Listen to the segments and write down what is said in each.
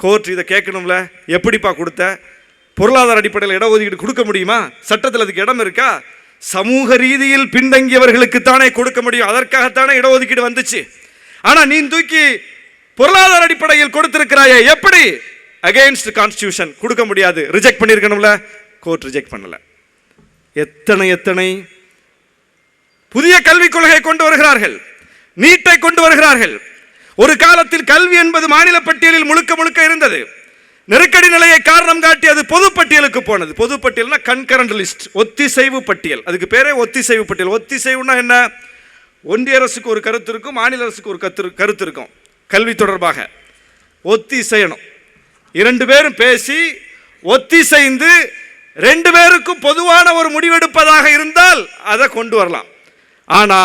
Court இதை கேட்கணும்ல, எப்படிப்பா கொடுத்த? பொருளாதார அடிப்படையில் இடஒதுக்கீடு கொடுக்க முடியுமா? சட்டத்தில் அதுக்கு இடம் இருக்கா? சமூக ரீதியில் பின்தங்கியவர்களுக்கு தானே கொடுக்க முடியும், அதற்காகத்தானே இடஒதுக்கீடு வந்துச்சு. ஆனா நீ தூக்கி பொருளாதார அடிப்படையில் கொடுத்திருக்கிறாயே, எப்படி? அகைன்ஸ்ட் கான்ஸ்டிடியூஷன், கொடுக்க முடியாது, ரிஜெக்ட் பண்ணிருக்கணும்ல. கோர்ட் ரிஜெக்ட் பண்ணல. எத்தனை எத்தனை புதிய கல்விக் கொள்கையை கொண்டு வருகிறார்கள், நீட்டை கொண்டு வருகிறார்கள். ஒரு காலத்தில் கல்வி என்பது மாநில பட்டியலில் முழுக்க முழுக்க இருந்தது. நெருக்கடி நிலையை காரணம் காட்டி அது பொது பட்டியலுக்கு போனது. பொது பட்டியல்னா கன்கரண்ட் லிஸ்ட், ஒத்திசைவு பட்டியல். அதுக்கு பேரே ஒத்திசைவு பட்டியல். ஒத்திசைவுனா என்ன? ஒன்றிய அரசுக்கு ஒரு கருத்து இருக்கும், மாநில அரசுக்கு ஒரு கருத்து இருக்கும். கல்வி தொடர்பாக ஒத்திசையணும். இரண்டு பேரும் பேசி ஒத்திசைந்து ரெண்டு பேருக்கும் பொதுவான ஒரு முடிவெடுப்பதாக இருந்தால் அதை கொண்டு வரலாம். ஆனா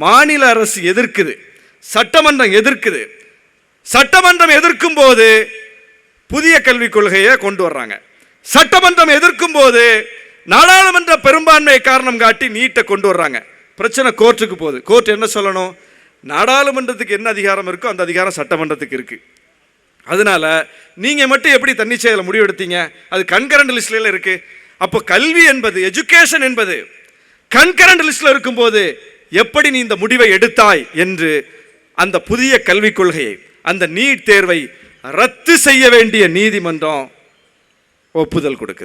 மாநில அரசு எதிர்க்குது, சட்டமன்றம் எதிர்க்குது. சட்டமன்றம் எதிர்க்கும் போது புதிய கல்விக் கொள்கையை கொண்டு வர்றாங்க. சட்டமன்றம் எதிர்க்கும் போது நாடாளுமன்ற பெரும்பான்மையை காரணம் காட்டி நீட்டை கொண்டு வர்றாங்க. பிரச்சனை கோர்ட்டுக்கு போகுது. கோர்ட் என்ன சொல்லணும்? நாடாளுமன்றத்துக்கு என்ன அதிகாரம் இருக்கோ அந்த அதிகாரம் சட்டமன்றத்துக்கு இருக்கு. அதனால நீங்க மட்டும் எப்படி தன்னிச்சையில் முடிவெடுத்தீங்க? அது கன்கரண்ட் லிஸ்ட்ல இருக்கு. அப்போ கல்வி என்பது, எஜுகேஷன் என்பது கன்கரண்ட் லிஸ்ட்ல இருக்கும்போது எப்படி நீ இந்த முடிவை எடுத்தாய் என்று அந்த புதிய கல்விக் கொள்கையை, அந்த நீட் தேர்வை ரத்து செய்ய வேண்டிய நீதிமன்றம் ஒப்புதல் கொடுக்குது.